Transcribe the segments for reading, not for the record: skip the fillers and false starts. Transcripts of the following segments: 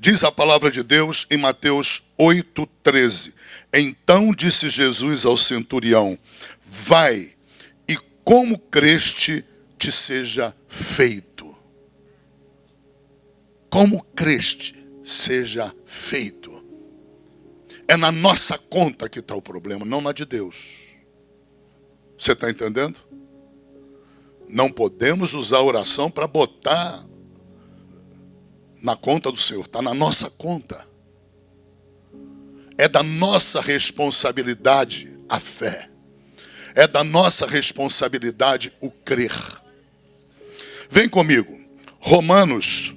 Diz a palavra de Deus em Mateus 8,13. Então disse Jesus ao centurião: vai, e como creste te seja feito. Como creste seja feito. É na nossa conta que está o problema, não na de Deus. Você está entendendo? Não podemos usar a oração para botar na conta do Senhor. Está na nossa conta. É da nossa responsabilidade a fé. É da nossa responsabilidade o crer. Vem comigo. Romanos,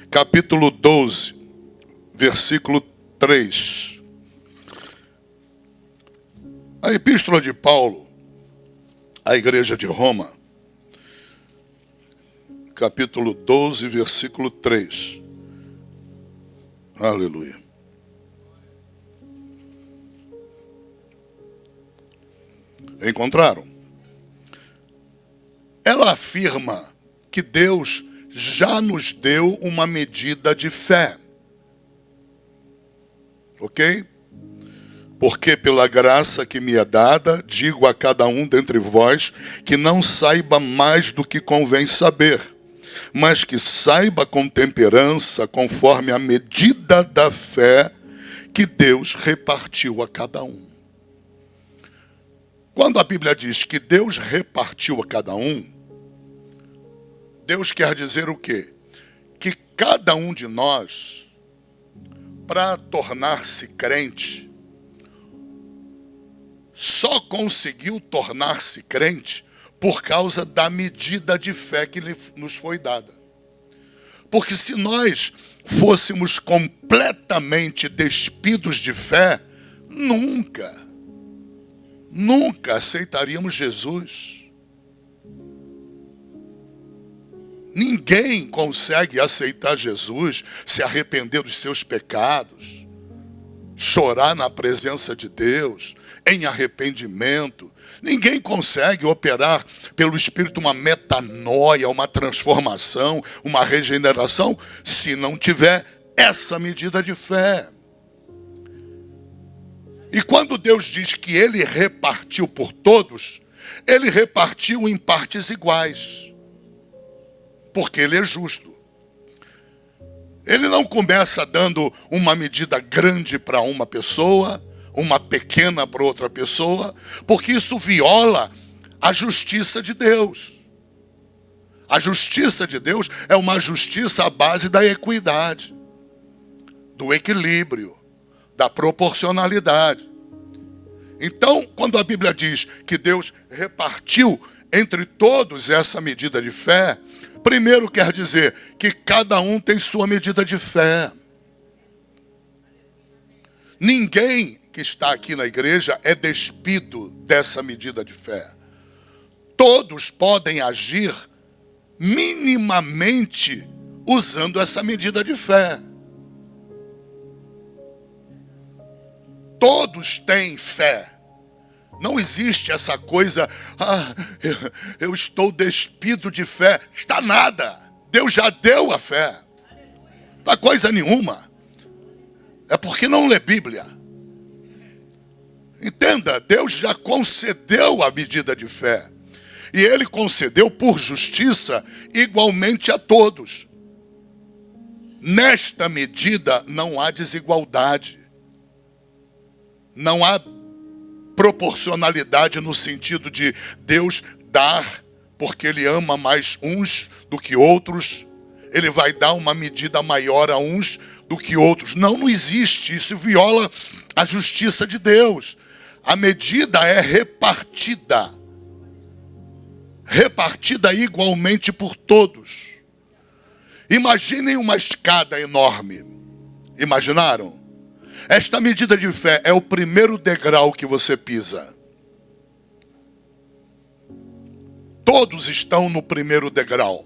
capítulo 12, versículo 3. A epístola de Paulo à igreja de Roma, capítulo 12, versículo 3. Aleluia. Encontraram? Ela afirma que Deus já nos deu uma medida de fé. Ok? Porque pela graça que me é dada, digo a cada um dentre vós que não saiba mais do que convém saber, mas que saiba com temperança, conforme a medida da fé que Deus repartiu a cada um. Quando a Bíblia diz que Deus repartiu a cada um, Deus quer dizer o quê? Que cada um de nós, para tornar-se crente, só conseguiu tornar-se crente por causa da medida de fé que nos foi dada. Porque se nós fôssemos completamente despidos de fé, nunca aceitaríamos Jesus. Ninguém consegue aceitar Jesus, se arrepender dos seus pecados, chorar na presença de Deus, em arrependimento. Ninguém consegue operar pelo Espírito uma metanoia, uma transformação, uma regeneração, se não tiver essa medida de fé. E quando Deus diz que Ele repartiu por todos, Ele repartiu em partes iguais. Porque Ele é justo. Ele não começa dando uma medida grande para uma pessoa, uma pequena para outra pessoa, porque isso viola a justiça de Deus. A justiça de Deus é uma justiça à base da equidade, do equilíbrio, da proporcionalidade. Então, quando a Bíblia diz que Deus repartiu entre todos essa medida de fé, primeiro quer dizer que cada um tem sua medida de fé. Ninguém que está aqui na igreja é despido dessa medida de fé. Todos podem agir minimamente usando essa medida de fé. Todos têm fé. Não existe essa coisa, eu estou despido de fé. Está nada. Deus já deu a fé. Não dá coisa nenhuma. É porque não lê Bíblia. Entenda, Deus já concedeu a medida de fé. E Ele concedeu por justiça igualmente a todos. Nesta medida não há desigualdade. Não há proporcionalidade no sentido de Deus dar porque Ele ama mais uns do que outros. Ele vai dar uma medida maior a uns do que outros. Não existe. Isso viola a justiça de Deus. A medida é repartida. Repartida igualmente por todos. Imaginem uma escada enorme. Imaginaram? Esta medida de fé é o primeiro degrau que você pisa. Todos estão no primeiro degrau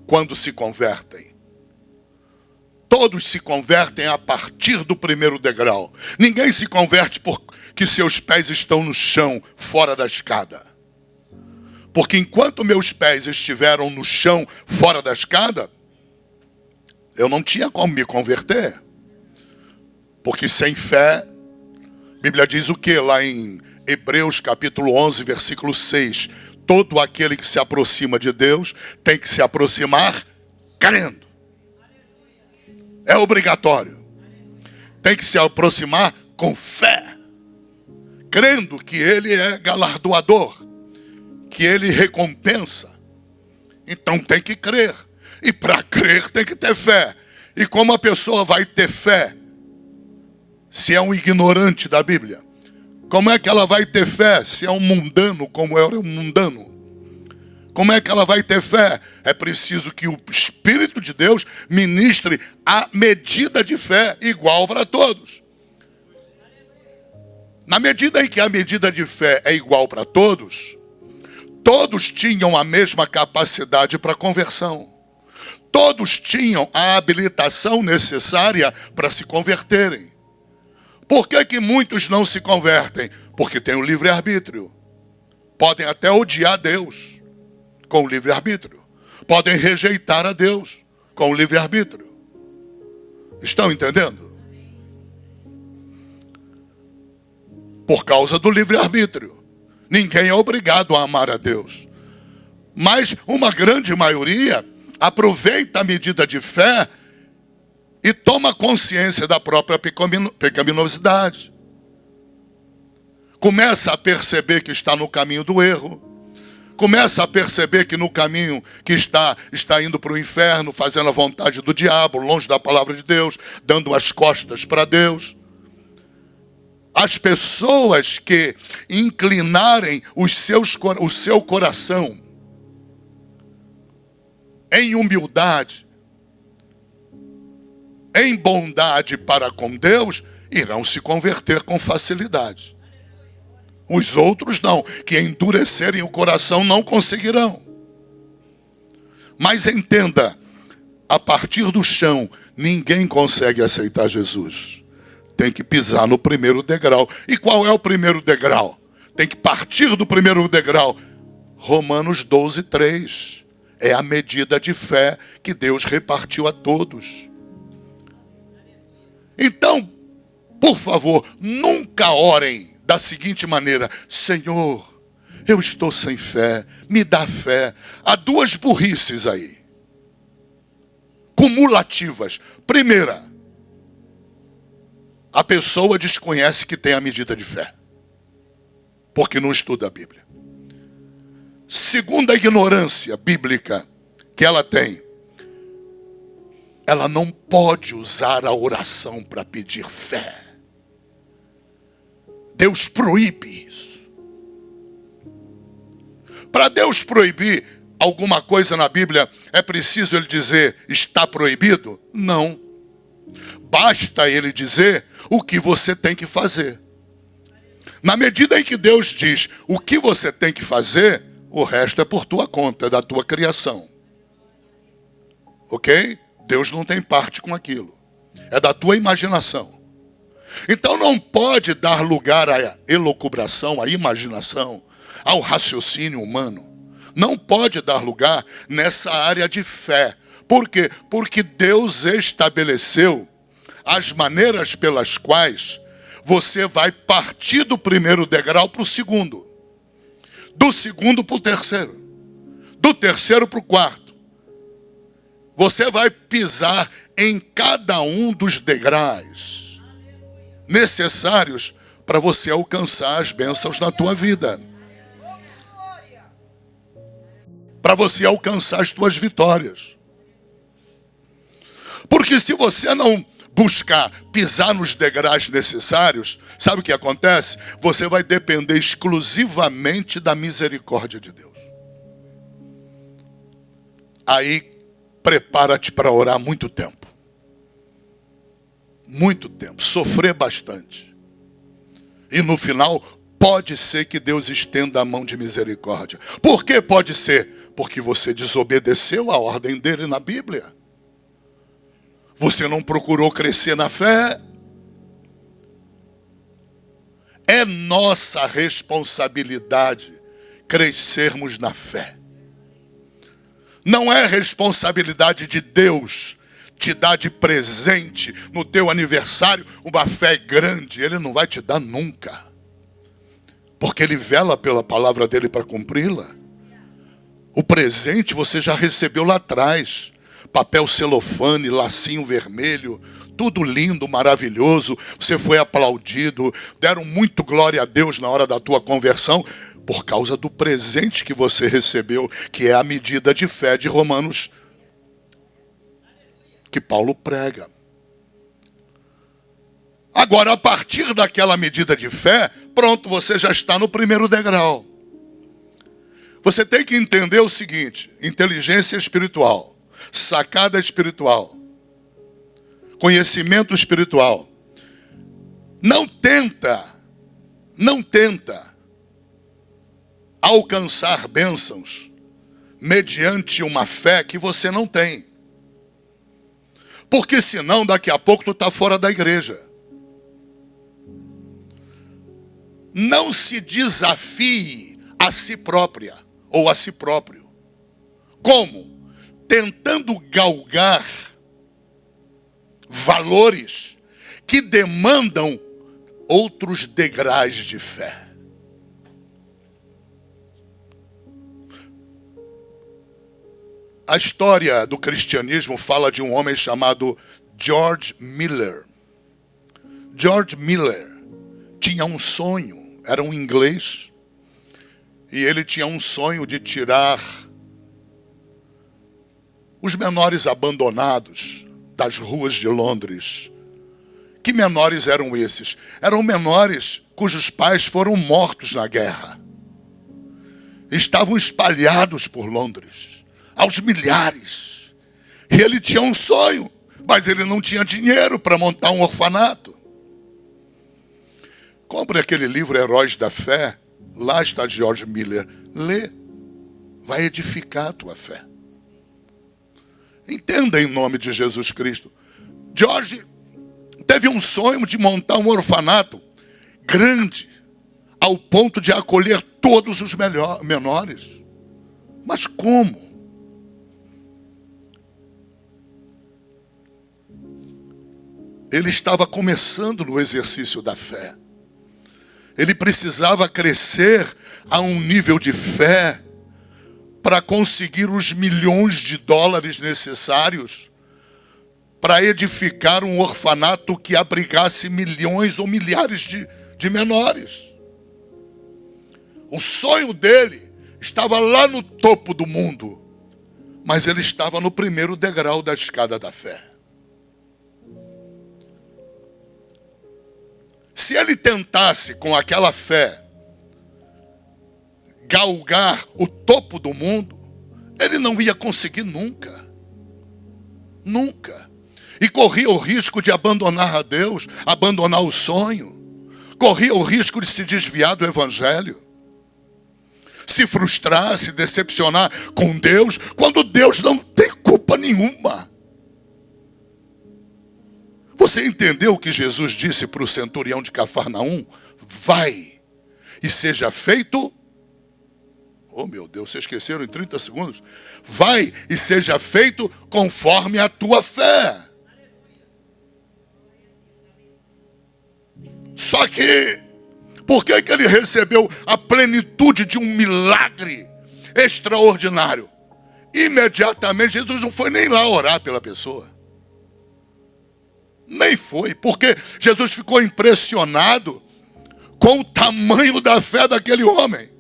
quando se convertem. Todos se convertem a partir do primeiro degrau. Ninguém se converte porque seus pés estão no chão, fora da escada. Porque enquanto meus pés estiveram no chão, fora da escada, Eu não tinha como me converter. Porque sem fé, a Bíblia diz o quê? Lá em Hebreus capítulo 11, versículo 6. Todo aquele que se aproxima de Deus tem que se aproximar crendo. É obrigatório. Tem que se aproximar com fé. Crendo que Ele é galardoador. Que Ele recompensa. Então tem que crer. E para crer tem que ter fé. E como a pessoa vai ter fé se é um ignorante da Bíblia? Como é que ela vai ter fé se é um mundano como era um mundano? Como é que ela vai ter fé? É preciso que o Espírito de Deus ministre a medida de fé igual para todos. Na medida em que a medida de fé é igual para todos, todos tinham a mesma capacidade para conversão. Todos tinham a habilitação necessária para se converterem. Por que que muitos não se convertem? Porque têm o livre-arbítrio. Podem até odiar Deus com o livre-arbítrio. Podem rejeitar a Deus com o livre-arbítrio. Estão entendendo? Por causa do livre-arbítrio. Ninguém é obrigado a amar a Deus. Mas uma grande maioria aproveita a medida de fé e toma consciência da própria pecaminosidade. Começa a perceber que está no caminho do erro. Começa a perceber que no caminho que está indo para o inferno, fazendo a vontade do diabo, longe da palavra de Deus, dando as costas para Deus. As pessoas que inclinarem o seu coração em humildade, em bondade para com Deus, irão se converter com facilidade. Os outros não, que endurecerem o coração não conseguirão. Mas entenda, a partir do chão, ninguém consegue aceitar Jesus. Tem que pisar no primeiro degrau. E qual é o primeiro degrau? Tem que partir do primeiro degrau. Romanos 12, 3. É a medida de fé que Deus repartiu a todos. Então, por favor, nunca orem da seguinte maneira: Senhor, eu estou sem fé, me dá fé. Há duas burrices aí, cumulativas. Primeira, a pessoa desconhece que tem a medida de fé, porque não estuda a Bíblia. Segunda ignorância bíblica que ela tem, ela não pode usar a oração para pedir fé. Deus proíbe isso. Para Deus proibir alguma coisa na Bíblia, é preciso Ele dizer, está proibido? Não. Basta Ele dizer o que você tem que fazer. Na medida em que Deus diz o que você tem que fazer, o resto é por tua conta, é da tua criação. Ok? Deus não tem parte com aquilo. É da tua imaginação. Então não pode dar lugar à elucubração, à imaginação, ao raciocínio humano. Não pode dar lugar nessa área de fé. Por quê? Porque Deus estabeleceu as maneiras pelas quais você vai partir do primeiro degrau para o segundo. Do segundo para o terceiro. Do terceiro para o quarto. Você vai pisar em cada um dos degraus necessários para você alcançar as bênçãos na tua vida. Para você alcançar as tuas vitórias. Porque se você não buscar pisar nos degraus necessários, sabe o que acontece? Você vai depender exclusivamente da misericórdia de Deus. Aí, prepara-te para orar muito tempo. Muito tempo. Sofrer bastante. E no final, pode ser que Deus estenda a mão de misericórdia. Por que pode ser? Porque você desobedeceu a ordem dele na Bíblia. Você não procurou crescer na fé. É nossa responsabilidade crescermos na fé. Não é responsabilidade de Deus te dar de presente no teu aniversário uma fé grande, Ele não vai te dar nunca. Porque Ele vela pela palavra dEle para cumpri-la. O presente você já recebeu lá atrás. Papel celofane, lacinho vermelho, tudo lindo, maravilhoso. Você foi aplaudido, deram muito glória a Deus na hora da tua conversão, por causa do presente que você recebeu, que é a medida de fé de Romanos, que Paulo prega. Agora, a partir daquela medida de fé, pronto, você já está no primeiro degrau. Você tem que entender o seguinte: inteligência espiritual, sacada espiritual, conhecimento espiritual. Não tenta alcançar bênçãos mediante uma fé que você não tem. Porque senão daqui a pouco tu está fora da igreja. Não se desafie a si própria ou a si próprio. Como? Tentando galgar valores que demandam outros degraus de fé. A história do cristianismo fala de um homem chamado George Miller. George Miller tinha um sonho, era um inglês, e ele tinha um sonho de tirar os menores abandonados das ruas de Londres. Que menores eram esses? Eram menores cujos pais foram mortos na guerra. Estavam espalhados por Londres, aos milhares. E ele tinha um sonho, mas ele não tinha dinheiro para montar um orfanato. Compre aquele livro Heróis da Fé. Lá está George Miller. Lê. Vai edificar a tua fé. Entenda em nome de Jesus Cristo. George teve um sonho de montar um orfanato grande, ao ponto de acolher todos os menores. Mas como? Ele estava começando no exercício da fé. Ele precisava crescer a um nível de fé para conseguir os milhões de dólares necessários para edificar um orfanato que abrigasse milhões ou milhares de menores. O sonho dele estava lá no topo do mundo, mas ele estava no primeiro degrau da escada da fé. Se ele tentasse com aquela fé galgar o topo do mundo, ele não ia conseguir nunca. Nunca. E corria o risco de abandonar a Deus, abandonar o sonho. Corria o risco de se desviar do evangelho. Se frustrar, se decepcionar com Deus, quando Deus não tem culpa nenhuma. Você entendeu o que Jesus disse para o centurião de Cafarnaum? Vai e seja feito... Oh meu Deus, vocês esqueceram em 30 segundos? Vai e seja feito conforme a tua fé. Só que, por que ele recebeu a plenitude de um milagre extraordinário? Imediatamente, Jesus não foi nem lá orar pela pessoa. Nem foi, porque Jesus ficou impressionado com o tamanho da fé daquele homem.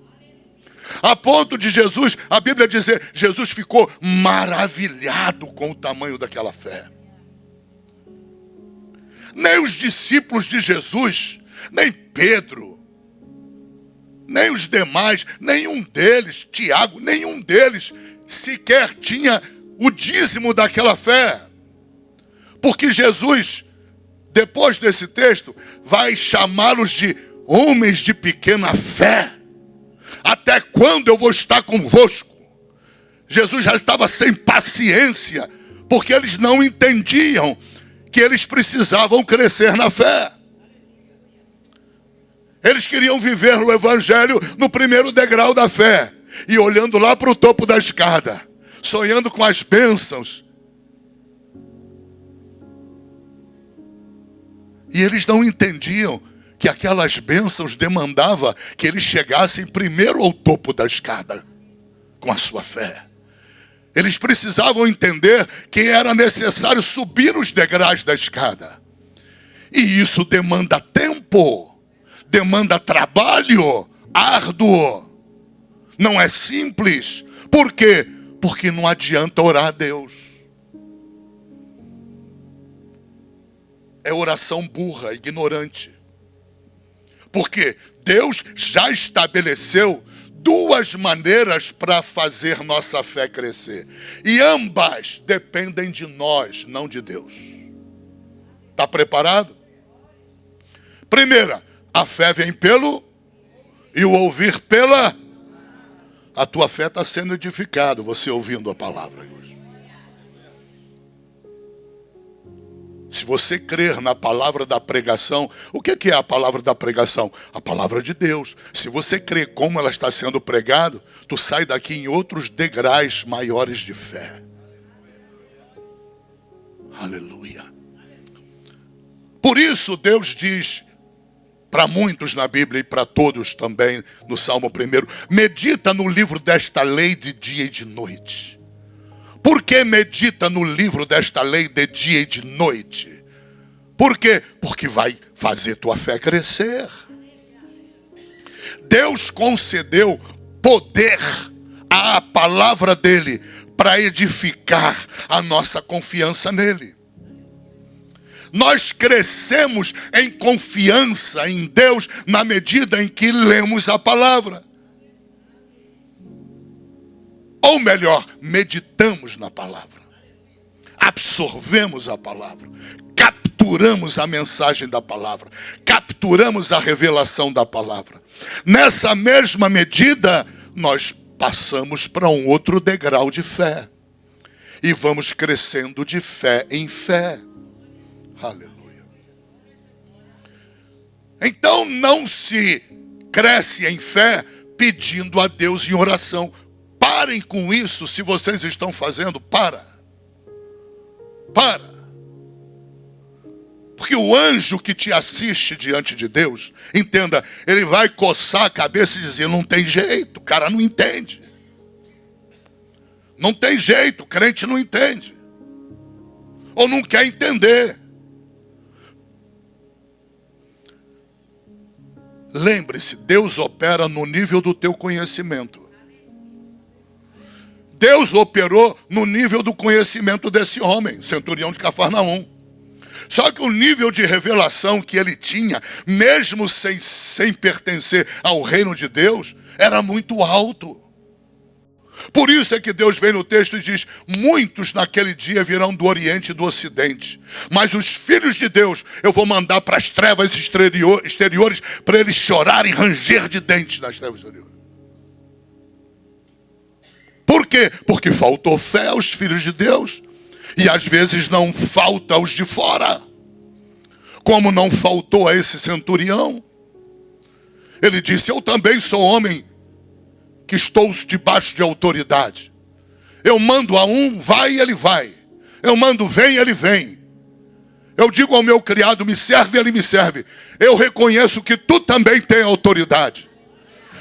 A ponto de Jesus, a Bíblia dizer, Jesus ficou maravilhado com o tamanho daquela fé. Nem os discípulos de Jesus, nem Pedro, nem os demais, nenhum deles, Tiago, nenhum deles sequer tinha o dízimo daquela fé. Porque Jesus, depois desse texto, vai chamá-los de homens de pequena fé. Até quando eu vou estar convosco? Jesus já estava sem paciência, porque eles não entendiam que eles precisavam crescer na fé. Eles queriam viver o evangelho no primeiro degrau da fé, e olhando lá para o topo da escada, sonhando com as bênçãos, E eles não entendiam que aquelas bênçãos demandavam que eles chegassem primeiro ao topo da escada com a sua fé. Eles precisavam entender que era necessário subir os degraus da escada. E isso demanda tempo, demanda trabalho árduo. Não é simples. Por quê? Porque não adianta orar a Deus. É oração burra, ignorante. Porque Deus já estabeleceu duas maneiras para fazer nossa fé crescer. E ambas dependem de nós, não de Deus. Está preparado? Primeira, a fé vem pelo e o ouvir pela. A tua fé está sendo edificada, você ouvindo a palavra hoje. Se você crer na palavra da pregação, o que é a palavra da pregação? A palavra de Deus. Se você crê como ela está sendo pregada, tu sai daqui em outros degraus maiores de fé. Aleluia. Por isso Deus diz para muitos na Bíblia e para todos também no Salmo 1, medita no livro desta lei de dia e de noite. Por que medita no livro desta lei de dia e de noite? Por quê? Porque vai fazer tua fé crescer. Deus concedeu poder à palavra dele para edificar a nossa confiança nele. Nós crescemos em confiança em Deus na medida em que lemos a palavra. Ou melhor, meditamos na palavra. Absorvemos a palavra. Capturamos a mensagem da palavra. Capturamos a revelação da palavra. Nessa mesma medida, nós passamos para um outro degrau de fé. E vamos crescendo de fé em fé. Aleluia. Então não se cresce em fé pedindo a Deus em oração. Parem com isso, se vocês estão fazendo, para. Porque o anjo que te assiste diante de Deus, entenda, ele vai coçar a cabeça e dizer, não tem jeito, o cara não entende. Não tem jeito, o crente não entende. Ou não quer entender. Lembre-se, Deus opera no nível do teu conhecimento. Deus operou no nível do conhecimento desse homem, centurião de Cafarnaum. Só que o nível de revelação que ele tinha, mesmo sem pertencer ao reino de Deus, era muito alto. Por isso é que Deus vem no texto e diz, muitos naquele dia virão do Oriente e do Ocidente. Mas os filhos de Deus eu vou mandar para as trevas exteriores para eles chorarem e ranger de dentes nas trevas exteriores. Por quê? Porque faltou fé aos filhos de Deus. E às vezes não falta aos de fora. Como não faltou a esse centurião. Ele disse, eu também sou homem que estou debaixo de autoridade. Eu mando a um, vai e ele vai. Eu mando, vem, ele vem. Eu digo ao meu criado, me serve, ele me serve. Eu reconheço que tu também tem autoridade.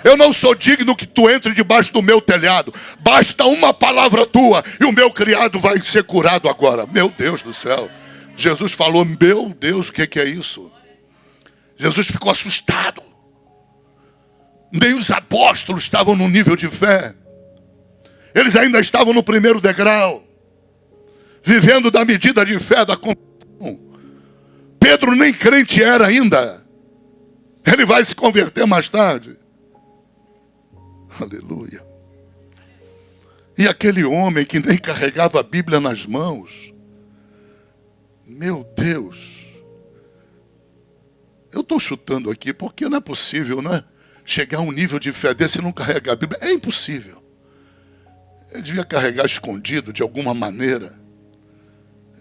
Eu não sou digno que tu entre debaixo do meu telhado. Basta uma palavra tua e o meu criado vai ser curado agora. Meu Deus do céu. Jesus falou, meu Deus, o que é isso? Jesus ficou assustado. Nem os apóstolos estavam no nível de fé. Eles ainda estavam no primeiro degrau. Vivendo da medida de fé da confissão. Pedro nem crente era ainda. Ele vai se converter mais tarde. Aleluia. E aquele homem que nem carregava a Bíblia nas mãos. Meu Deus. Eu estou chutando aqui porque não é possível, né? Chegar a um nível de fé desse e não carregar a Bíblia. É impossível. Ele devia carregar escondido de alguma maneira.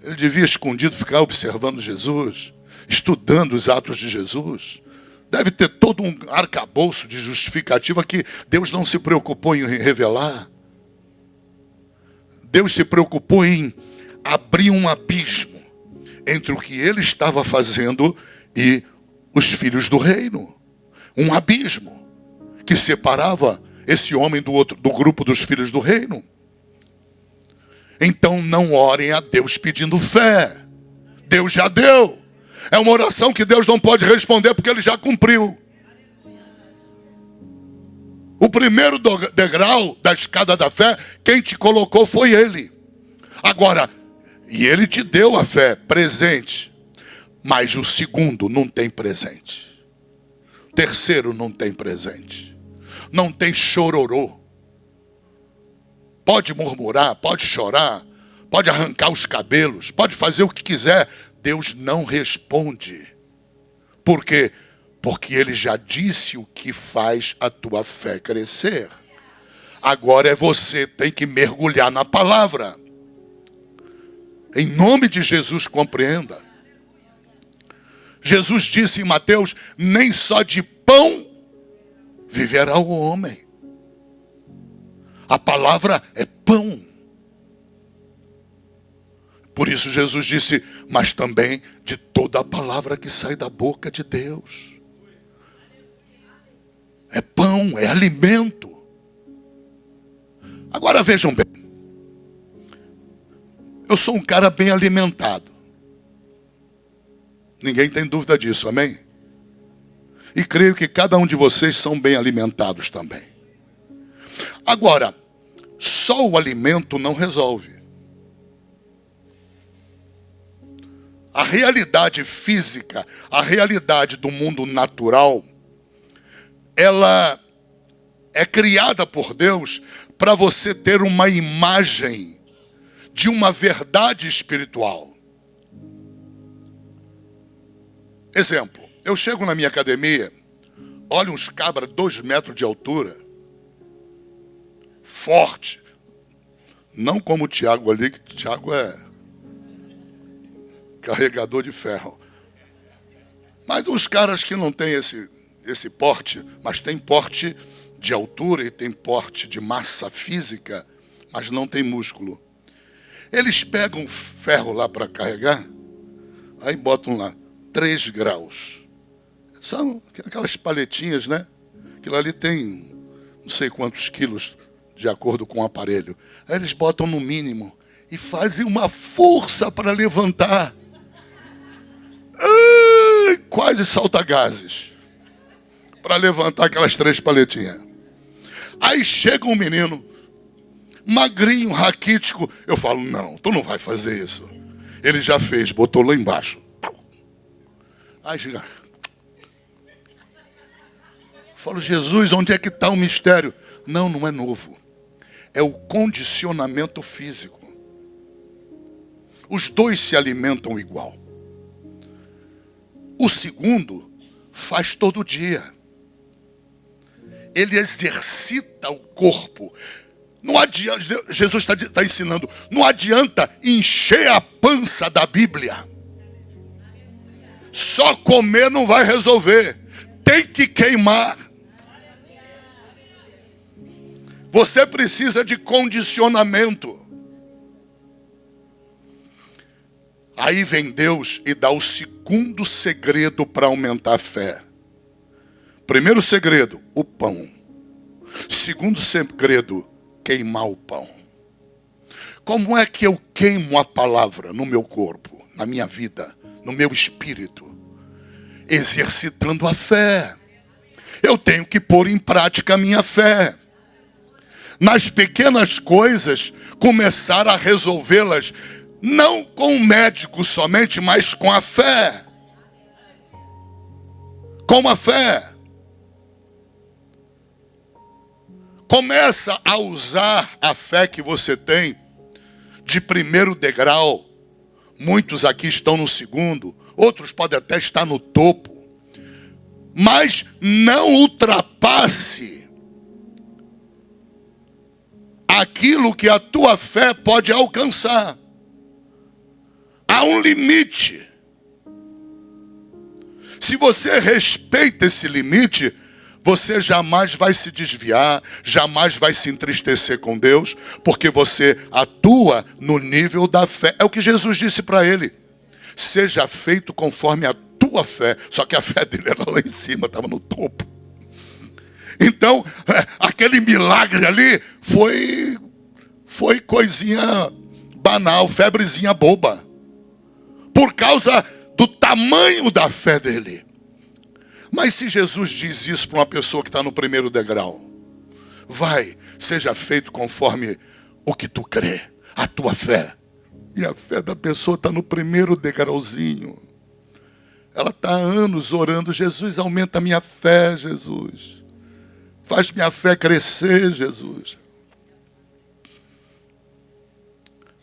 Ele devia escondido ficar observando Jesus, estudando os atos de Jesus. Deve ter todo um arcabouço de justificativa que Deus não se preocupou em revelar. Deus se preocupou em abrir um abismo entre o que ele estava fazendo e os filhos do reino. Um abismo que separava esse homem do grupo dos filhos do reino. Então não orem a Deus pedindo fé. Deus já deu. É uma oração que Deus não pode responder porque Ele já cumpriu. O primeiro degrau da escada da fé, quem te colocou foi Ele. Agora, e Ele te deu a fé, presente. Mas o segundo não tem presente. O terceiro não tem presente. Não tem chororô. Pode murmurar, pode chorar, pode arrancar os cabelos, pode fazer o que quiser. Deus não responde. Por quê? Porque Ele já disse o que faz a tua fé crescer. Agora é você tem que mergulhar na palavra. Em nome de Jesus, compreenda. Jesus disse em Mateus, nem só de pão viverá o homem. A palavra é pão. Por isso Jesus disse, mas também de toda a palavra que sai da boca de Deus. É pão, é alimento. Agora vejam bem. Eu sou um cara bem alimentado. Ninguém tem dúvida disso, amém? E creio que cada um de vocês são bem alimentados também. Agora, só o alimento não resolve. A realidade física, a realidade do mundo natural, ela é criada por Deus para você ter uma imagem de uma verdade espiritual. Exemplo, eu chego na minha academia, olho uns cabras 2 metros de altura, forte, não como o Tiago ali, que o Tiago é carregador de ferro. Mas uns caras que não têm esse porte, mas tem porte de altura e tem porte de massa física, mas não tem músculo. Eles pegam ferro lá para carregar, aí botam lá 3 graus. São aquelas paletinhas, né? Aquilo ali tem não sei quantos quilos de acordo com o aparelho. Aí eles botam no mínimo e fazem uma força para levantar. Quase salta gases para levantar aquelas 3 paletinhas. Aí chega um menino magrinho, raquítico. Eu falo, não, tu não vai fazer isso. Ele já fez, botou lá embaixo. Aí chega. Eu falo, Jesus, onde é que está o mistério? Não, não é novo. É o condicionamento físico. Os dois se alimentam igual. O segundo faz todo dia. Ele exercita o corpo. Não adianta, Jesus está ensinando, não adianta encher a pança da Bíblia. Só comer não vai resolver. Tem que queimar. Você precisa de condicionamento. Aí vem Deus e dá o segundo segredo para aumentar a fé. Primeiro segredo, o pão. Segundo segredo, queimar o pão. Como é que eu queimo a palavra no meu corpo, na minha vida, no meu espírito? Exercitando a fé. Eu tenho que pôr em prática a minha fé. Nas pequenas coisas, começar a resolvê-las, não com o médico somente, mas com a fé. Com a fé. Começa a usar a fé que você tem de primeiro degrau. Muitos aqui estão no segundo, outros podem até estar no topo. Mas não ultrapasse aquilo que a tua fé pode alcançar. Há um limite. Se você respeita esse limite, você jamais vai se desviar, jamais vai se entristecer com Deus, porque você atua no nível da fé. É o que Jesus disse para ele. Seja feito conforme a tua tua fé. Só que a fé dele era lá em cima, estava no topo. Então, aquele milagre ali foi coisinha banal, febrezinha boba. Por causa do tamanho da fé dele. Mas se Jesus diz isso para uma pessoa que está no primeiro degrau, vai, seja feito conforme o que tu crê, a tua fé. E a fé da pessoa está no primeiro degrauzinho. Ela está há anos orando, Jesus, aumenta a minha fé, Jesus. Faz minha fé crescer, Jesus.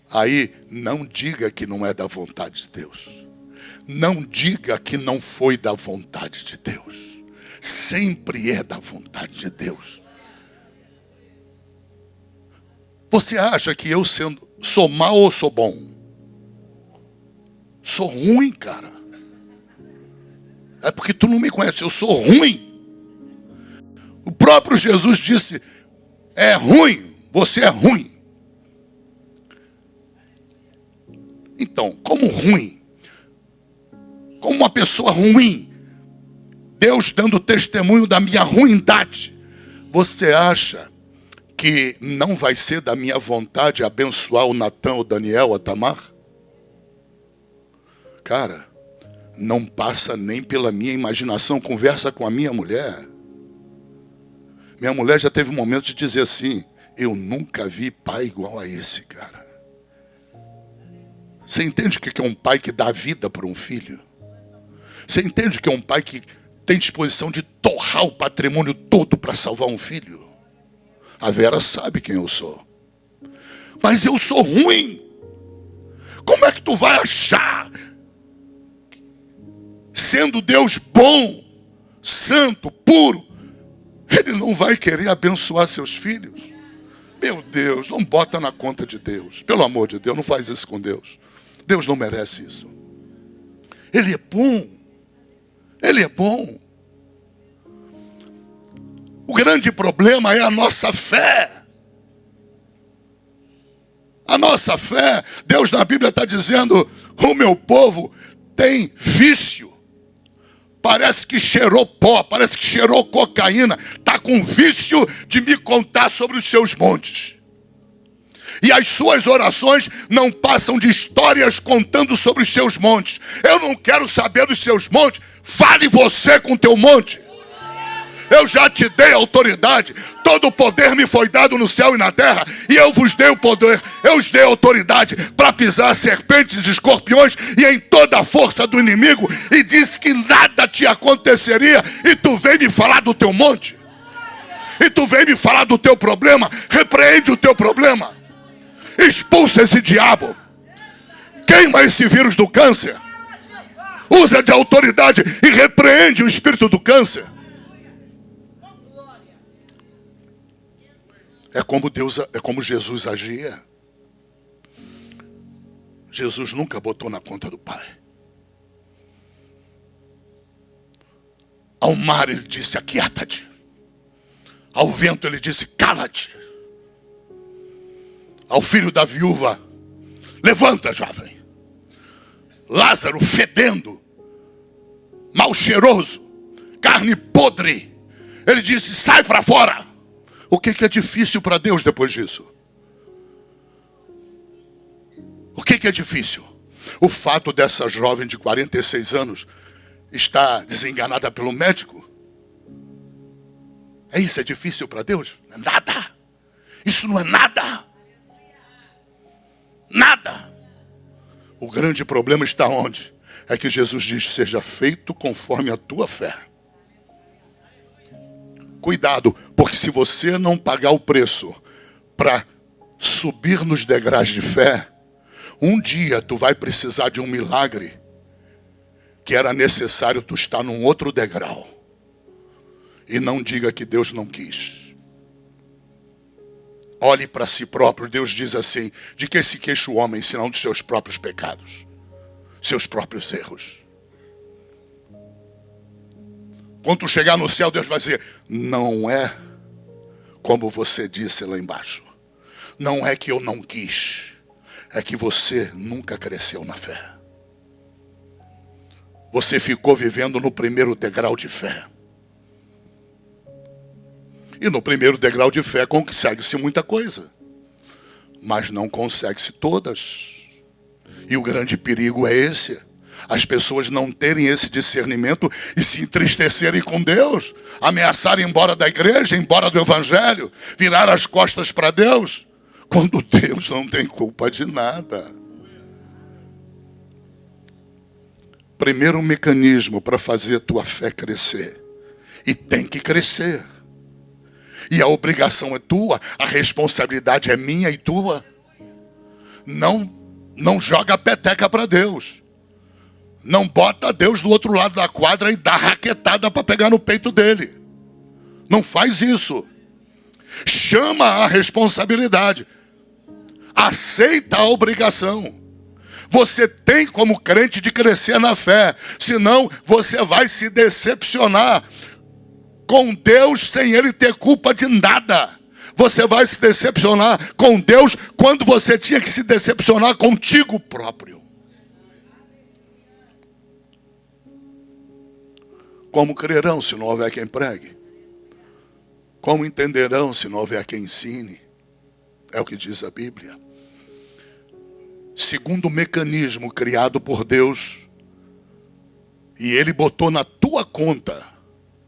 Aí, não diga que não é da vontade de Deus. Não diga que não foi da vontade de Deus. Sempre é da vontade de Deus. Você acha que eu sou mal ou sou bom? Sou ruim, cara. É porque tu não me conhece, eu sou ruim. O próprio Jesus disse, é ruim, você é ruim. Então, como ruim, como uma pessoa ruim, Deus dando testemunho da minha ruindade, você acha que não vai ser da minha vontade abençoar o Natan, o Daniel, a Tamar? Cara, não passa nem pela minha imaginação, conversa com a minha mulher. Minha mulher já teve um momento de dizer assim, eu nunca vi pai igual a esse, cara. Você entende o que é um pai que dá vida para um filho? Você entende o que é um pai que tem disposição de torrar o patrimônio todo para salvar um filho? A Vera sabe quem eu sou. Mas eu sou ruim. Como é que tu vai achar, sendo Deus bom, santo, puro, Ele não vai querer abençoar seus filhos? Meu Deus, não bota na conta de Deus. Pelo amor de Deus, não faz isso com Deus. Deus não merece isso. Ele é bom. Ele é bom. O grande problema é a nossa fé. A nossa fé, Deus na Bíblia está dizendo, o meu povo tem vício. Parece que cheirou pó, parece que cheirou cocaína. Está com vício de me contar sobre os seus montes. E as suas orações não passam de histórias contando sobre os seus montes. Eu não quero saber dos seus montes. Fale você com o teu monte. Eu já te dei autoridade. Todo o poder me foi dado no céu e na terra. E eu vos dei o poder. Eu vos dei autoridade para pisar serpentes e escorpiões e em toda a força do inimigo. E disse que nada te aconteceria. E tu vem me falar do teu monte. E tu vem me falar do teu problema. Repreende o teu problema. Expulsa esse diabo. Queima esse vírus do câncer. Usa de autoridade e repreende o espírito do câncer. É como Jesus agia. Jesus nunca botou na conta do Pai. Ao mar ele disse, aquieta-te. Ao vento ele disse, cala-te. Ao filho da viúva, levanta, jovem. Lázaro fedendo, mal cheiroso, carne podre. Ele disse, sai para fora. O que é difícil para Deus depois disso? O que é difícil? O fato dessa jovem de 46 anos estar desenganada pelo médico? Isso é difícil para Deus? Não é nada. Isso não é nada. Nada. O grande problema está onde? É que Jesus diz, seja feito conforme a tua fé. Cuidado, porque se você não pagar o preço para subir nos degraus de fé, um dia tu vai precisar de um milagre que era necessário tu estar num outro degrau. E não diga que Deus não quis. Olhe para si próprio. Deus diz assim, de que se queixa o homem, senão dos seus próprios pecados, seus próprios erros. Quando tu chegar no céu, Deus vai dizer, não é como você disse lá embaixo. Não é que eu não quis. É que você nunca cresceu na fé. você ficou vivendo no primeiro degrau de fé. E no primeiro degrau de fé consegue-se muita coisa, mas não consegue-se todas. E o grande perigo é esse: as pessoas não terem esse discernimento e se entristecerem com Deus, ameaçarem ir embora da igreja, ir embora do evangelho, virar as costas para Deus, quando Deus não tem culpa de nada. Primeiro mecanismo para fazer a tua fé crescer, e tem que crescer, e a obrigação é tua, a responsabilidade é minha e tua. Não joga a peteca para Deus. Não bota Deus do outro lado da quadra e dá raquetada para pegar no peito dele. Não faz isso. Chama a responsabilidade. Aceita a obrigação. Você tem como crente de crescer na fé. Senão você vai se decepcionar com Deus sem Ele ter culpa de nada. Você vai se decepcionar com Deus quando você tinha que se decepcionar contigo próprio. Como crerão se não houver quem pregue? Como entenderão se não houver quem ensine? É o que diz a Bíblia. Segundo mecanismo criado por Deus, e Ele botou na tua conta,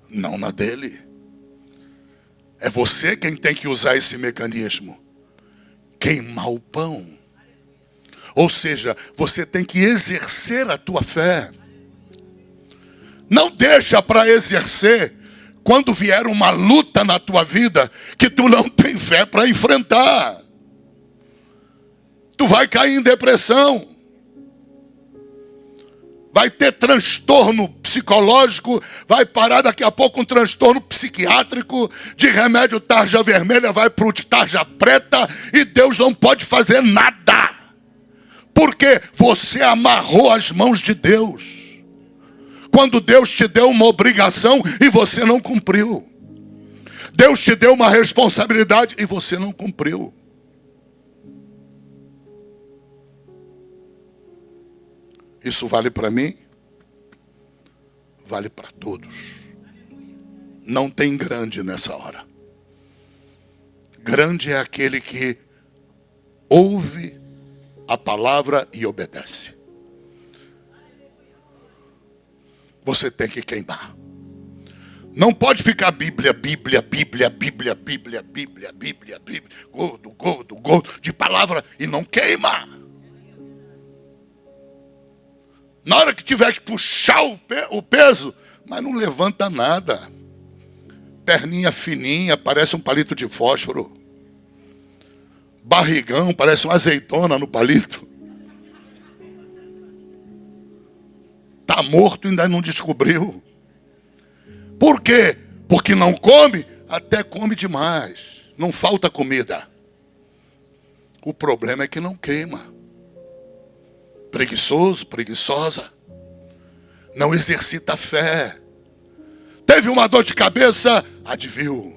não na dele. É você quem tem que usar esse mecanismo. Queimar o pão. Ou seja, você tem que exercer a tua fé. Não deixa para exercer quando vier uma luta na tua vida que tu não tem fé para enfrentar. Tu vai cair em depressão. Vai ter transtorno psicológico, vai parar daqui a pouco um transtorno psiquiátrico, de remédio tarja vermelha vai para o de tarja preta, e Deus não pode fazer nada. Porque você amarrou as mãos de Deus. Quando Deus te deu uma obrigação e você não cumpriu. Deus te deu uma responsabilidade e você não cumpriu. Isso vale para mim? Vale para todos. Não tem grande nessa hora. Grande é aquele que ouve a palavra e obedece. Você tem que queimar. Não pode ficar Bíblia, gordo, de palavra e não queima. Na hora que tiver que puxar o peso, mas não levanta nada. Perninha fininha, parece um palito de fósforo. Barrigão, parece uma azeitona no palito. Está morto e ainda não descobriu. Por quê? Porque não come, até come demais. Não falta comida. O problema é que não queima. Preguiçoso, preguiçosa. Não exercita a fé. Teve uma dor de cabeça, adviu.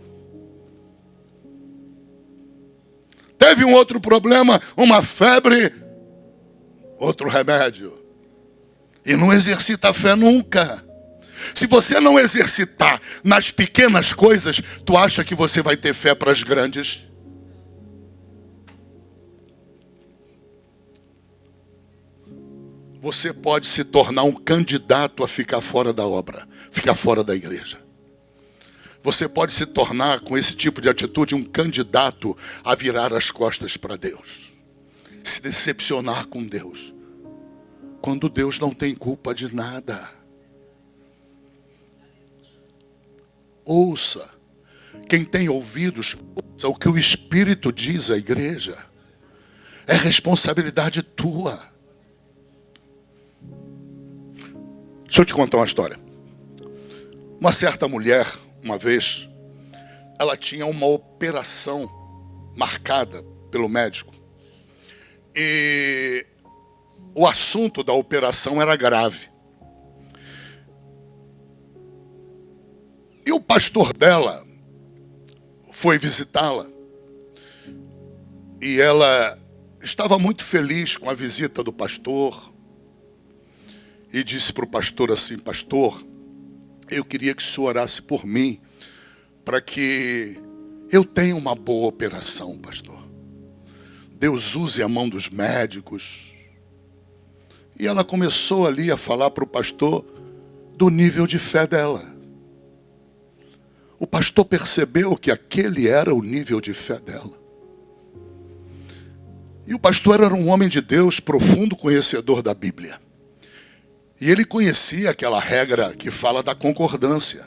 Teve um outro problema, uma febre, outro remédio. E não exercita a fé nunca. Se você não exercitar nas pequenas coisas, tu acha que você vai ter fé para as grandes? Você pode se tornar um candidato a ficar fora da obra, ficar fora da igreja. Você pode se tornar, com esse tipo de atitude, um candidato a virar as costas para Deus. Se decepcionar com Deus. Quando Deus não tem culpa de nada. Ouça. Quem tem ouvidos, ouça o que o Espírito diz à igreja. É responsabilidade tua. Deixa eu te contar uma história. Uma certa mulher, uma vez, ela tinha uma operação marcada pelo médico. E o assunto da operação era grave. E o pastor dela foi visitá-la. E ela estava muito feliz com a visita do pastor. e disse para o pastor assim: pastor, eu queria que o senhor orasse por mim, para que eu tenha uma boa operação, pastor. Deus use a mão dos médicos. E ela começou ali a falar para o pastor do nível de fé dela. O pastor percebeu que aquele era o nível de fé dela. E o pastor era um homem de Deus, profundo conhecedor da Bíblia. E ele conhecia aquela regra que fala da concordância.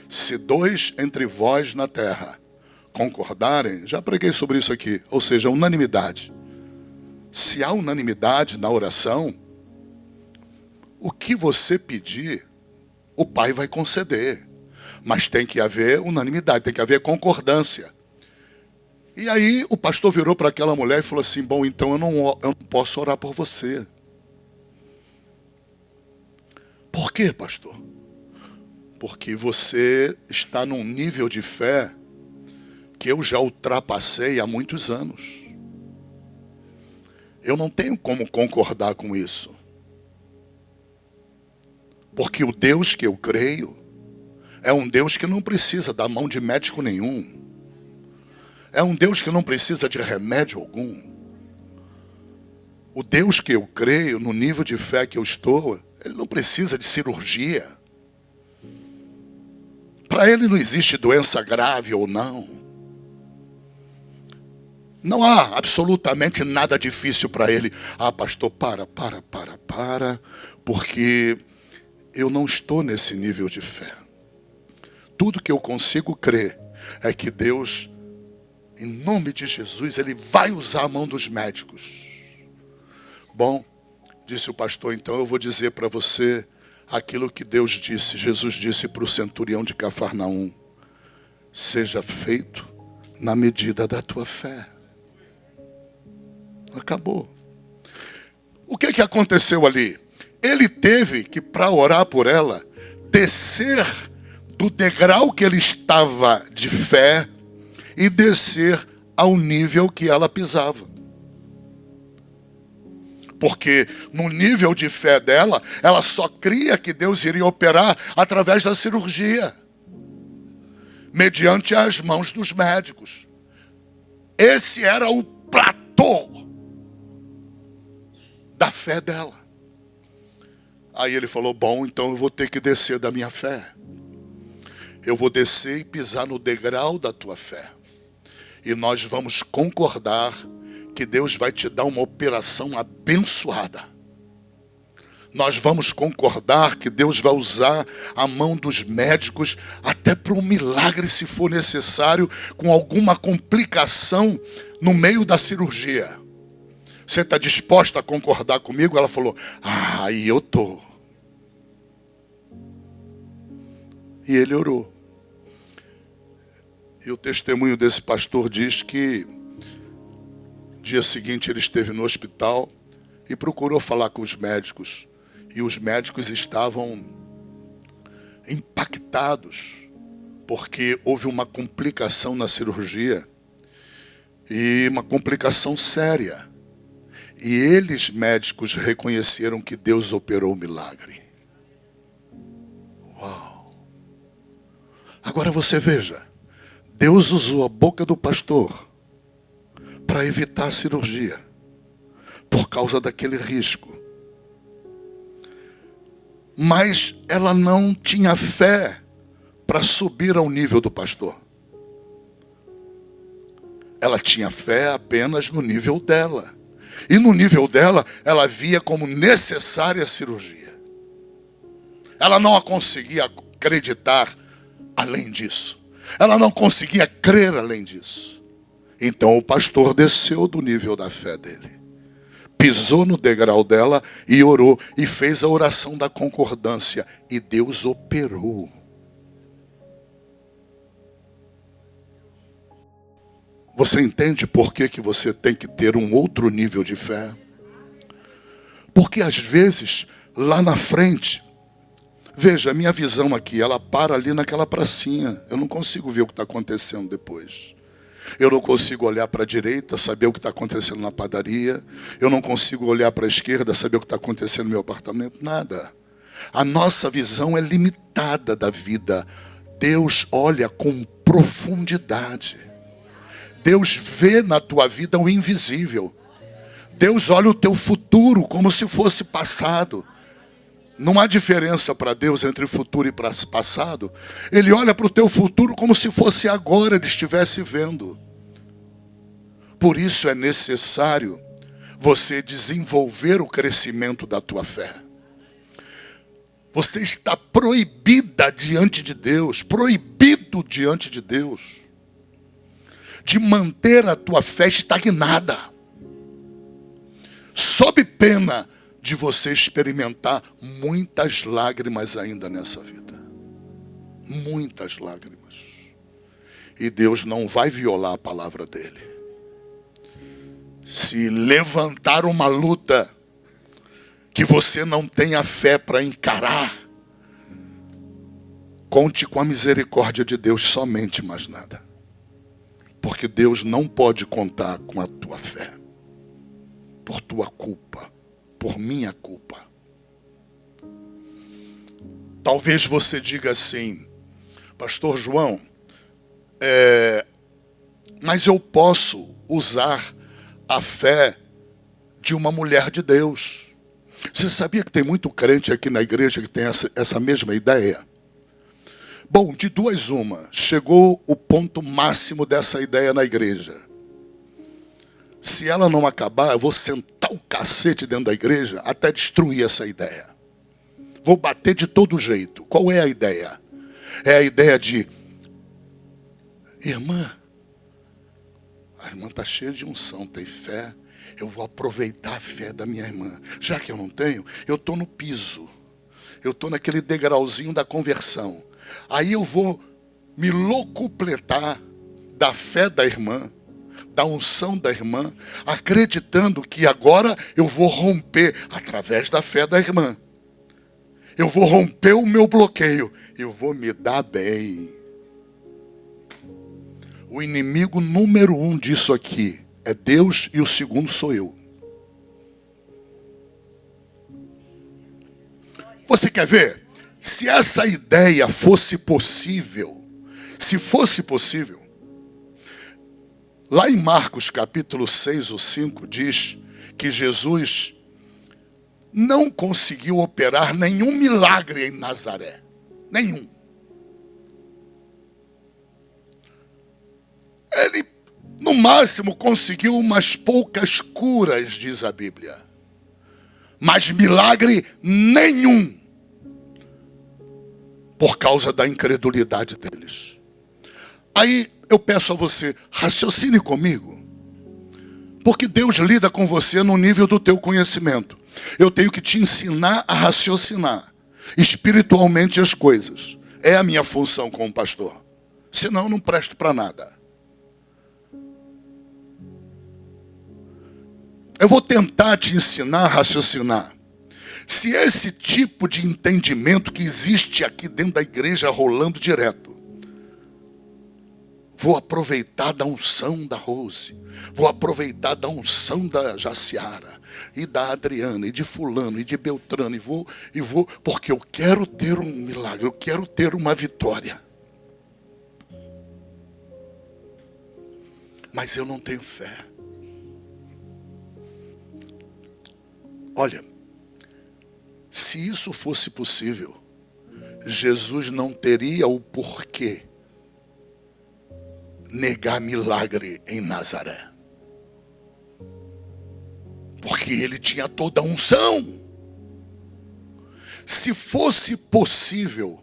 Se dois entre vós na terra concordarem, já preguei sobre isso aqui, ou seja, unanimidade. Se há unanimidade na oração, o que você pedir, o Pai vai conceder. Mas tem que haver unanimidade, tem que haver concordância. E aí o pastor virou para aquela mulher e falou assim: bom, então eu não posso orar por você. Por quê, pastor? Porque você está num nível de fé que eu já ultrapassei há muitos anos. Eu não tenho como concordar com isso. Porque o Deus que eu creio é um Deus que não precisa da mão de médico nenhum. É um Deus que não precisa de remédio algum. O Deus que eu creio, no nível de fé que eu estou, ele não precisa de cirurgia. Para ele não existe doença grave ou não. Não há absolutamente nada difícil para ele. Ah, pastor, para, porque eu não estou nesse nível de fé. Tudo que eu consigo crer é que Deus, em nome de Jesus, ele vai usar a mão dos médicos. Bom, disse o pastor, então eu vou dizer para você aquilo que Deus disse, Jesus disse para o centurião de Cafarnaum: seja feito na medida da tua fé. Acabou. O que aconteceu ali? Ele teve que, para orar por ela, descer do degrau que ele estava de fé e descer ao nível que ela pisava. Porque no nível de fé dela, ela só cria que Deus iria operar através da cirurgia, mediante as mãos dos médicos. Esse era o platô da fé dela. Aí ele falou: bom, então eu vou ter que descer da minha fé. Eu vou descer e pisar no degrau da tua fé. E nós vamos concordar que Deus vai te dar uma operação abençoada. Nós vamos concordar que Deus vai usar a mão dos médicos até para um milagre, se for necessário, com alguma complicação no meio da cirurgia. Você está disposta a concordar comigo? Ela falou: ah, aí eu estou. E ele orou. E o testemunho desse pastor diz que dia seguinte ele esteve no hospital e procurou falar com os médicos. E os médicos estavam impactados, porque houve uma complicação na cirurgia. E uma complicação séria. E eles, médicos, reconheceram que Deus operou o milagre. Uau! Agora você veja, Deus usou a boca do pastor para evitar a cirurgia, por causa daquele risco. Mas ela não tinha fé para subir ao nível do pastor. Ela tinha fé apenas no nível dela. E no nível dela, ela via como necessária a cirurgia. Ela não a conseguia acreditar além disso. Ela não conseguia crer além disso. Então o pastor desceu do nível da fé dele. Pisou no degrau dela e orou. E fez a oração da concordância. E Deus operou. Você entende por que você tem que ter um outro nível de fé? Porque às vezes, lá na frente, veja, a minha visão aqui, ela para ali naquela pracinha. Eu não consigo ver o que está acontecendo depois. Eu não consigo olhar para a direita, saber o que está acontecendo na padaria. Eu não consigo olhar para a esquerda, saber o que está acontecendo no meu apartamento. Nada. A nossa visão é limitada da vida. Deus olha com profundidade. Deus vê na tua vida o invisível. Deus olha o teu futuro como se fosse passado. Não há diferença para Deus entre futuro e passado. Ele olha para o teu futuro como se fosse agora, ele estivesse vendo. Por isso é necessário você desenvolver o crescimento da tua fé. Você está proibida diante de Deus, proibido diante de Deus, de manter a tua fé estagnada, sob pena de você experimentar muitas lágrimas ainda nessa vida. Muitas lágrimas. E Deus não vai violar a palavra dele. Se levantar uma luta que você não tenha fé para encarar, conte com a misericórdia de Deus somente, mais nada. Porque Deus não pode contar com a tua fé. Por tua culpa. Por minha culpa. Talvez você diga assim: Pastor João, mas eu posso usar a fé de uma mulher de Deus. Você sabia que tem muito crente aqui na igreja que tem essa mesma ideia? Bom, de duas uma, chegou o ponto máximo dessa ideia na igreja. Se ela não acabar, eu vou sentar o cacete dentro da igreja até destruir essa ideia. Vou bater de todo jeito. Qual é a ideia? É a ideia de: irmã, a irmã está cheia de unção, tem fé. Eu vou aproveitar a fé da minha irmã. Já que eu não tenho, eu estou no piso. Eu estou naquele degrauzinho da conversão. Aí eu vou me locupletar da fé da irmã, da unção da irmã, acreditando que agora eu vou romper através da fé da irmã. Eu vou romper o meu bloqueio. Eu vou me dar bem. O inimigo número 1 disso aqui é Deus e o segundo sou eu. Você quer ver? Se essa ideia fosse possível, se fosse possível, lá em Marcos capítulo 6 ou 5 diz que Jesus não conseguiu operar nenhum milagre em Nazaré. Nenhum. Ele, no máximo, conseguiu umas poucas curas, diz a Bíblia. Mas milagre nenhum. Por causa da incredulidade deles. Aí eu peço a você, raciocine comigo. Porque Deus lida com você no nível do teu conhecimento. Eu tenho que te ensinar a raciocinar espiritualmente as coisas. É a minha função como pastor. Senão eu não presto para nada. Eu vou tentar te ensinar a raciocinar. Se esse tipo de entendimento que existe aqui dentro da igreja rolando direto, vou aproveitar da unção da Rose, vou aproveitar da unção da Jaciara, e da Adriana, e de fulano, e de Beltrano, e vou, porque eu quero ter um milagre, eu quero ter uma vitória. Mas eu não tenho fé. Olha, se isso fosse possível, Jesus não teria o porquê negar milagre em Nazaré. Porque ele tinha toda a unção. Se fosse possível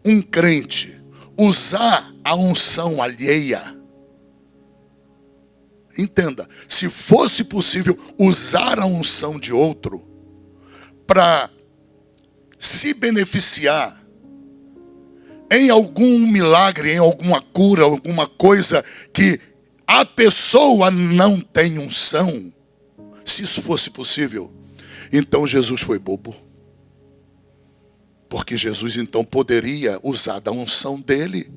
um crente usar a unção alheia, entenda, se fosse possível usar a unção de outro para se beneficiar em algum milagre, em alguma cura, alguma coisa que a pessoa não tem unção, se isso fosse possível, então Jesus foi bobo. Porque Jesus então poderia usar da unção dele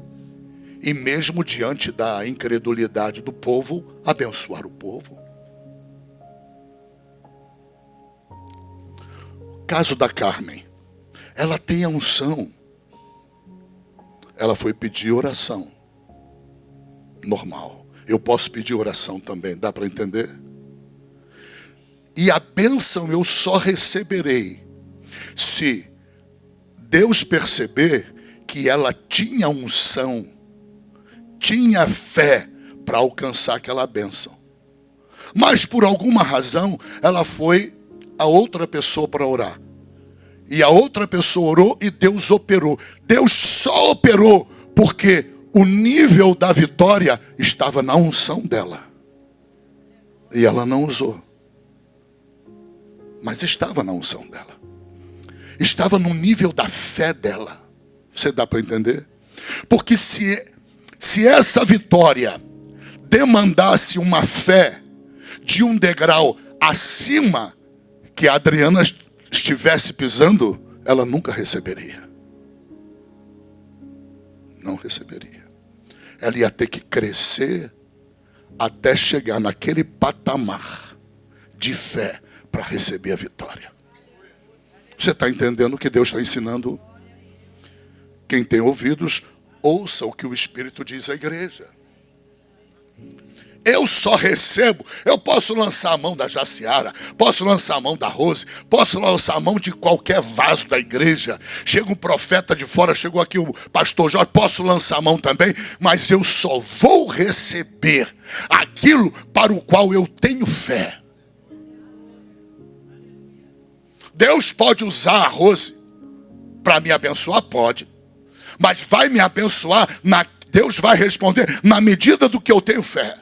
E mesmo diante da incredulidade do povo, abençoar o povo. O caso da Carmen. Ela tem a unção. Ela foi pedir oração. Normal. Eu posso pedir oração também, dá para entender? E a bênção eu só receberei se Deus perceber que ela tinha unção, tinha fé para alcançar aquela bênção. Mas por alguma razão, ela foi a outra pessoa para orar. E a outra pessoa orou e Deus operou. Deus só operou porque o nível da vitória estava na unção dela. E ela não usou. Mas estava na unção dela. Estava no nível da fé dela. Você dá para entender? Porque se essa vitória demandasse uma fé de um degrau acima que a Adriana estivesse pisando, ela nunca receberia. Não receberia. Ela ia ter que crescer até chegar naquele patamar de fé para receber a vitória. Você está entendendo o que Deus está ensinando? Quem tem ouvidos, ouça o que o Espírito diz à igreja. Eu só recebo, eu posso lançar a mão da Jaciara, posso lançar a mão da Rose, posso lançar a mão de qualquer vaso da igreja. Chega um profeta de fora, chegou aqui o pastor Jorge, posso lançar a mão também, mas eu só vou receber aquilo para o qual eu tenho fé. Deus pode usar a Rose para me abençoar? Pode. Mas vai me abençoar, Deus vai responder na medida do que eu tenho fé.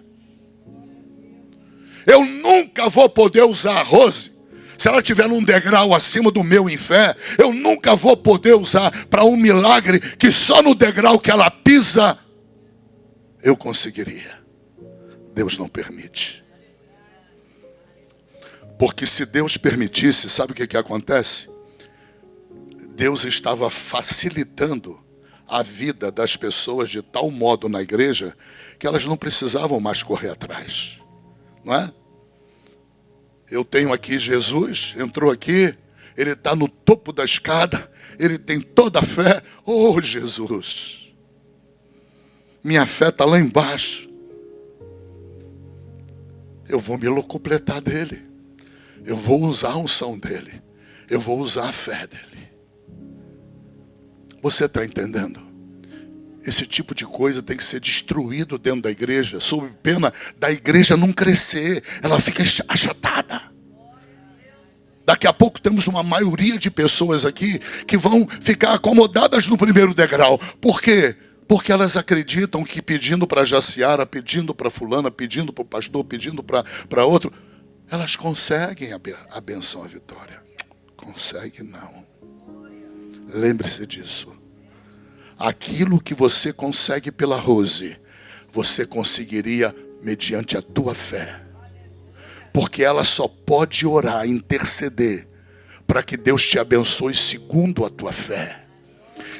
Eu nunca vou poder usar a Rose se ela estiver num degrau acima do meu em fé. Eu nunca vou poder usar para um milagre que só no degrau que ela pisa eu conseguiria. Deus não permite. Porque se Deus permitisse, sabe o que acontece? Deus estava facilitando a vida das pessoas de tal modo na igreja que elas não precisavam mais correr atrás. Não é? Eu tenho aqui Jesus, entrou aqui, ele está no topo da escada, ele tem toda a fé. Oh, Jesus, minha fé está lá embaixo. Eu vou me locupletar dele. Eu vou usar a unção dele. Eu vou usar a fé dele. Você está entendendo? Esse tipo de coisa tem que ser destruído dentro da igreja, sob pena da igreja não crescer. Ela fica achatada. Daqui a pouco temos uma maioria de pessoas aqui que vão ficar acomodadas no primeiro degrau. Por quê? Porque elas acreditam que pedindo para Jaciara, pedindo para fulana, pedindo para o pastor, pedindo para outro, elas conseguem a benção, a vitória. Consegue não. Lembre-se disso. Aquilo que você consegue pela Rose, você conseguiria mediante a tua fé. Porque ela só pode orar, interceder, para que Deus te abençoe segundo a tua fé.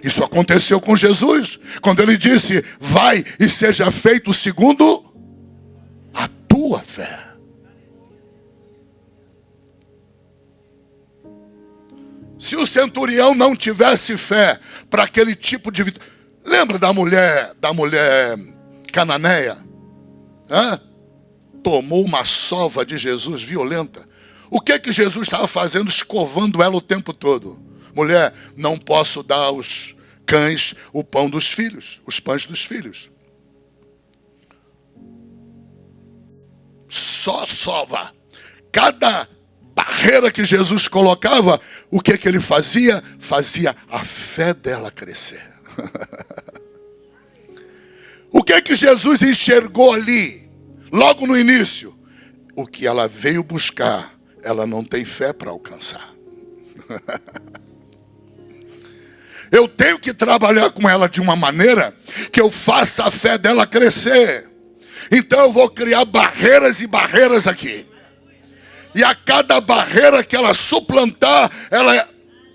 Isso aconteceu com Jesus, quando ele disse, vai e seja feito segundo a tua fé. Se o centurião não tivesse fé para aquele tipo de vida. Lembra da mulher cananeia? Tomou uma sova de Jesus violenta. O que Jesus estava fazendo? Escovando ela o tempo todo. Mulher, não posso dar aos cães o pão dos filhos, os pães dos filhos. Só sova. Cada barreira que Jesus colocava, o que ele fazia? Fazia a fé dela crescer. O que Jesus enxergou ali, logo no início? O que ela veio buscar, ela não tem fé para alcançar. Eu tenho que trabalhar com ela de uma maneira que eu faça a fé dela crescer. Então eu vou criar barreiras e barreiras aqui. E a cada barreira que ela suplantar, ela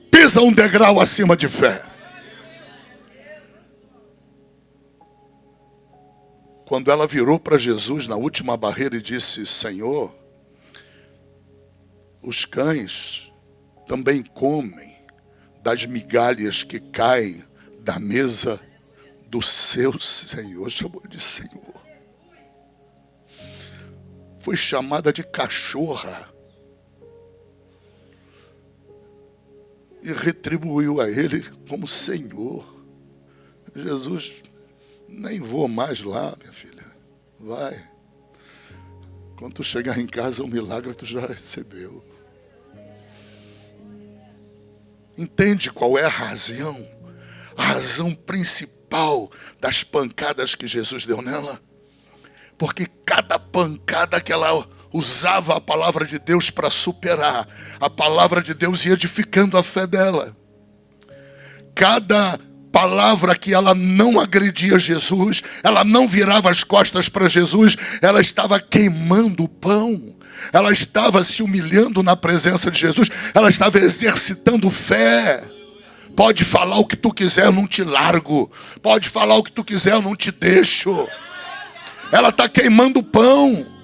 pisa um degrau acima de fé. quando ela virou para Jesus na última barreira e disse: Senhor, os cães também comem das migalhas que caem da mesa do seu Senhor. Chamou de Senhor. Foi chamada de cachorra. E retribuiu a ele como Senhor. Jesus, nem vou mais lá, minha filha. Vai. Quando tu chegar em casa, o milagre tu já recebeu. Entende qual é a razão? A razão principal das pancadas que Jesus deu nela? Porque cada pancada que ela usava a palavra de Deus para superar, a palavra de Deus ia edificando a fé dela. Cada palavra que ela não agredia Jesus, ela não virava as costas para Jesus, ela estava queimando o pão, ela estava se humilhando na presença de Jesus, ela estava exercitando fé. Pode falar o que tu quiser, eu não te largo. Pode falar o que tu quiser, eu não te deixo. Ela está queimando o pão.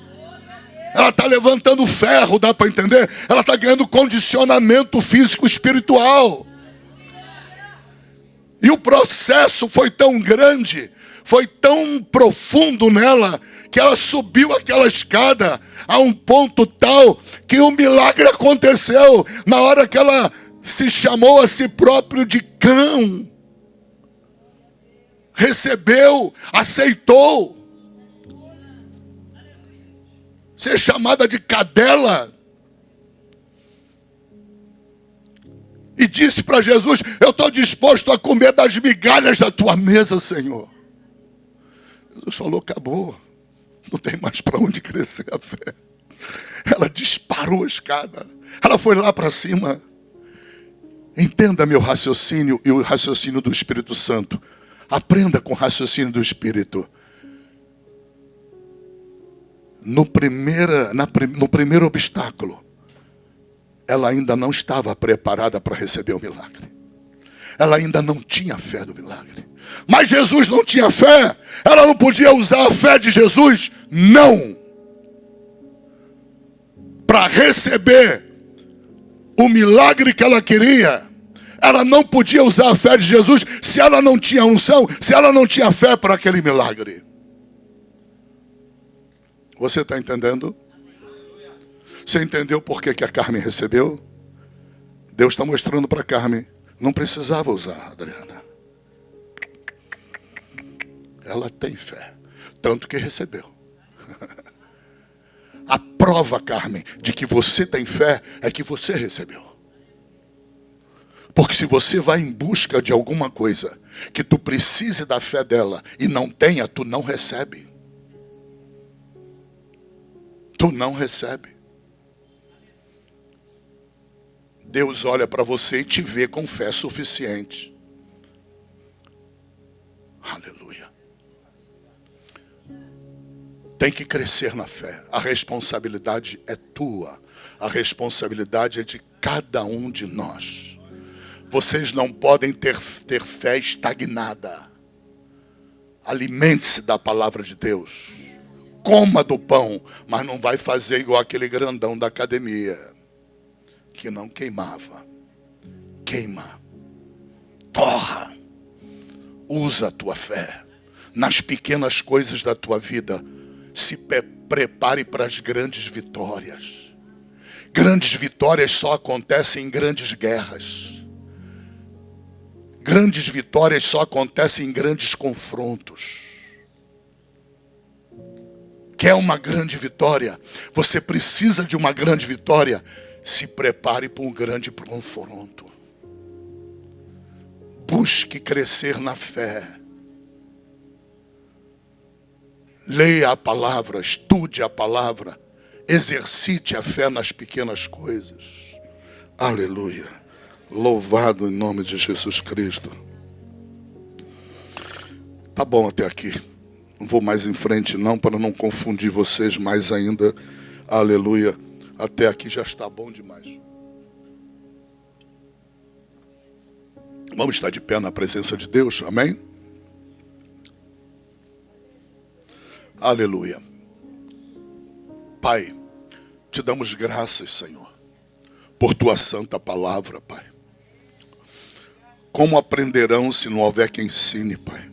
Ela está levantando ferro, dá para entender? Ela está ganhando condicionamento físico espiritual. E o processo foi tão grande, foi tão profundo nela, que ela subiu aquela escada a um ponto tal que o milagre aconteceu na hora que ela se chamou a si próprio de cão. Recebeu, aceitou. Ser chamada de cadela. E disse para Jesus: eu estou disposto a comer das migalhas da tua mesa, Senhor. Jesus falou: acabou. Não tem mais para onde crescer a fé. Ela disparou a escada. Ela foi lá para cima. Entenda meu raciocínio e o raciocínio do Espírito Santo. Aprenda com o raciocínio do Espírito. No primeiro obstáculo, ela ainda não estava preparada para receber o milagre. Ela ainda não tinha fé do milagre. Mas Jesus não tinha fé. Ela não podia usar a fé de Jesus. Não. Para receber o milagre que ela queria, ela não podia usar a fé de Jesus se ela não tinha unção, se ela não tinha fé para aquele milagre. Você está entendendo? Você entendeu por que a Carmen recebeu? Deus está mostrando para a Carmen: não precisava usar, Adriana. Ela tem fé, tanto que recebeu. A prova, Carmen, de que você tem fé é que você recebeu. Porque se você vai em busca de alguma coisa que tu precise da fé dela e não tenha, tu não recebe. Tu não recebe. Deus olha para você e te vê com fé suficiente. Aleluia. Tem que crescer na fé. A responsabilidade é tua. A responsabilidade é de cada um de nós. Vocês não podem ter fé estagnada. Alimente-se da palavra de Deus. Coma do pão, mas não vai fazer igual aquele grandão da academia, que não queimava. Queima. Torra. Usa a tua fé. Nas pequenas coisas da tua vida, se prepare para as grandes vitórias. Grandes vitórias só acontecem em grandes guerras. Grandes vitórias só acontecem em grandes confrontos. Quer uma grande vitória? Você precisa de uma grande vitória? Se prepare para um grande confronto. Busque crescer na fé. Leia a palavra, estude a palavra, exercite a fé nas pequenas coisas. Aleluia. Louvado em nome de Jesus Cristo. Tá bom até aqui. Não vou mais em frente não, para não confundir vocês mais ainda. Aleluia. Até aqui já está bom demais. Vamos estar de pé na presença de Deus, amém? Aleluia. Pai, te damos graças, Senhor, por tua santa palavra, Pai. Como aprenderão se não houver quem ensine, Pai?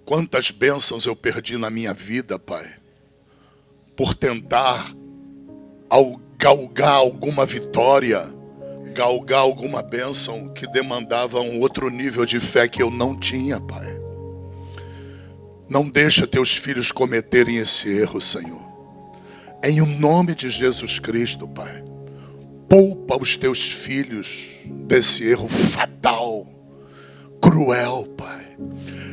Quantas bênçãos eu perdi na minha vida, Pai, por tentar galgar alguma vitória, galgar alguma bênção que demandava um outro nível de fé que eu não tinha, Pai. Não deixa teus filhos cometerem esse erro, Senhor. Em o nome de Jesus Cristo, Pai. Poupa os teus filhos desse erro fatal, cruel, Pai.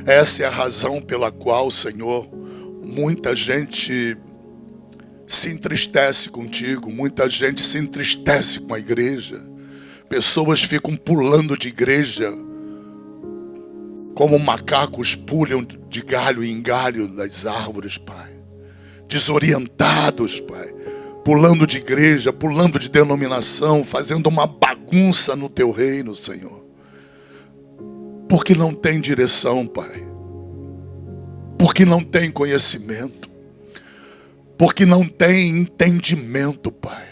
Essa é a razão pela qual, Senhor, muita gente se entristece contigo, muita gente se entristece com a igreja. Pessoas ficam pulando de igreja como macacos pulam de galho em galho das árvores, Pai. Desorientados, Pai. Pulando de igreja, pulando de denominação, fazendo uma bagunça no teu reino, Senhor. Porque não tem direção, Pai. Porque não tem conhecimento. Porque não tem entendimento, Pai.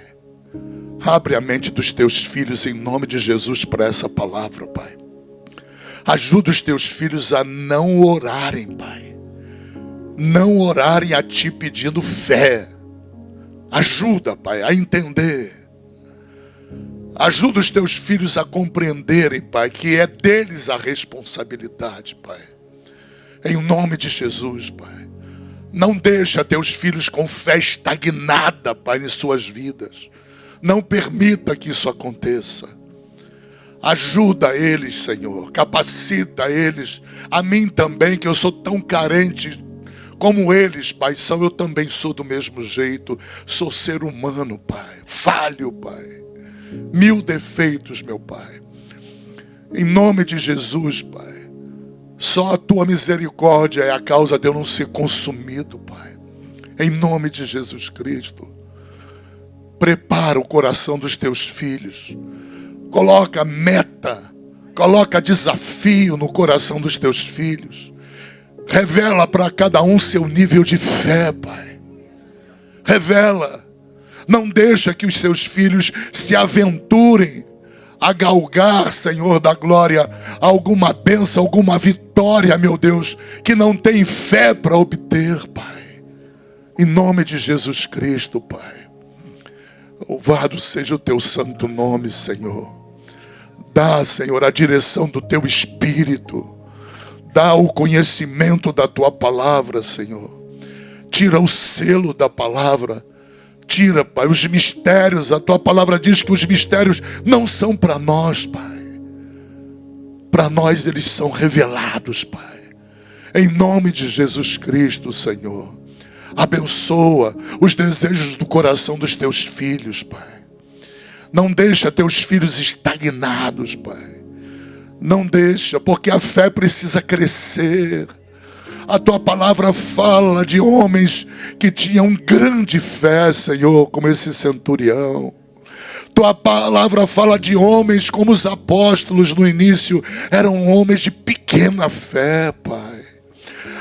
Abre a mente dos teus filhos em nome de Jesus para essa palavra, Pai. Ajuda os teus filhos a não orarem, Pai. Não orarem a ti pedindo fé. Ajuda, Pai, a entender. Ajuda os teus filhos a compreenderem, Pai, que é deles a responsabilidade, Pai. Em nome de Jesus, Pai. Não deixa teus filhos com fé estagnada, Pai, em suas vidas. Não permita que isso aconteça. Ajuda eles, Senhor. Capacita eles. A mim também, que eu sou tão carente como eles, Pai, são. Eu também sou do mesmo jeito. Sou ser humano, Pai. Falho, Pai. 1000 defeitos, meu Pai. Em nome de Jesus, Pai. Só a tua misericórdia é a causa de eu não ser consumido, Pai. Em nome de Jesus Cristo. Prepara o coração dos teus filhos. Coloca meta. Coloca desafio no coração dos teus filhos. Revela para cada um seu nível de fé, Pai. Revela. Não deixa que os seus filhos se aventurem a galgar, Senhor da glória, alguma bênção, alguma vitória, meu Deus, que não tem fé para obter, Pai. Em nome de Jesus Cristo, Pai. Louvado seja o teu santo nome, Senhor. Dá, Senhor, a direção do teu Espírito. Dá o conhecimento da tua palavra, Senhor. Tira o selo da palavra. Tira, Pai, os mistérios. A tua palavra diz que os mistérios não são para nós, Pai. Para nós eles são revelados, Pai. Em nome de Jesus Cristo, Senhor. Abençoa os desejos do coração dos teus filhos, Pai. Não deixa teus filhos estagnados, Pai. Não deixa, porque a fé precisa crescer. A tua palavra fala de homens que tinham grande fé, Senhor, como esse centurião. Tua palavra fala de homens como os apóstolos no início eram homens de pequena fé, Pai.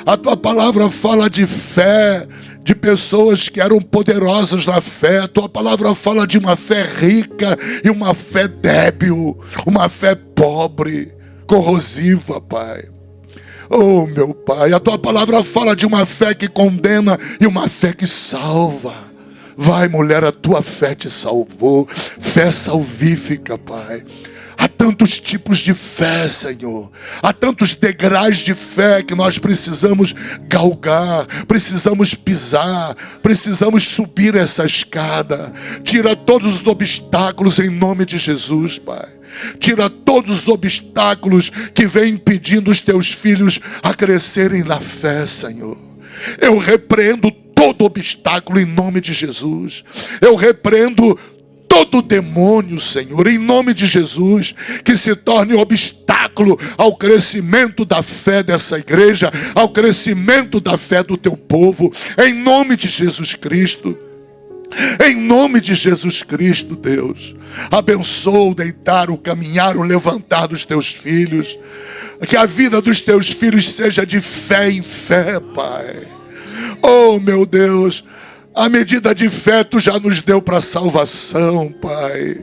A tua palavra fala de fé, de pessoas que eram poderosas na fé. A tua palavra fala de uma fé rica e uma fé débil, uma fé pobre, corrosiva, Pai. Oh, meu Pai, a tua palavra fala de uma fé que condena e uma fé que salva. Vai, mulher, a tua fé te salvou. Fé salvífica, Pai. Há tantos tipos de fé, Senhor. Há tantos degraus de fé que nós precisamos galgar, precisamos pisar, precisamos subir essa escada. Tira todos os obstáculos em nome de Jesus, Pai. Tira todos os obstáculos que vêm impedindo os teus filhos a crescerem na fé, Senhor. Eu repreendo todo obstáculo em nome de Jesus. Eu repreendo todo demônio, Senhor, em nome de Jesus, que se torne obstáculo ao crescimento da fé dessa igreja, ao crescimento da fé do teu povo, em nome de Jesus Cristo. Em nome de Jesus Cristo, Deus, abençoa o deitar, o caminhar, o levantar dos teus filhos. Que a vida dos teus filhos seja de fé em fé, Pai. Oh, meu Deus, a medida de fé tu já nos deu para a salvação, Pai.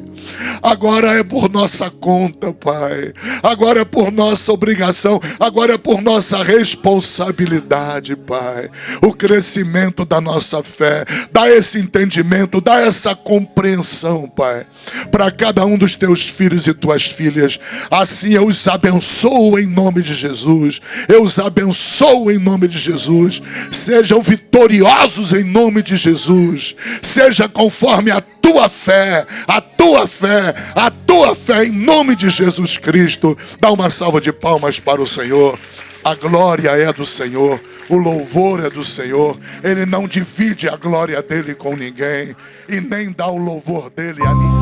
Agora é por nossa conta, Pai. Agora é por nossa obrigação. Agora é por nossa responsabilidade, Pai. O crescimento da nossa fé. Dá esse entendimento, dá essa compreensão, Pai, para cada um dos teus filhos e tuas filhas. Assim eu os abençoo em nome de Jesus. Eu os abençoo em nome de Jesus. Sejam vitoriosos em nome de Jesus. Seja conforme a tua fé, a tua fé, a tua fé em nome de Jesus Cristo. Dá uma salva de palmas para o Senhor. A glória é do Senhor, o louvor é do Senhor. Ele não divide a glória dele com ninguém e nem dá o louvor dele a ninguém.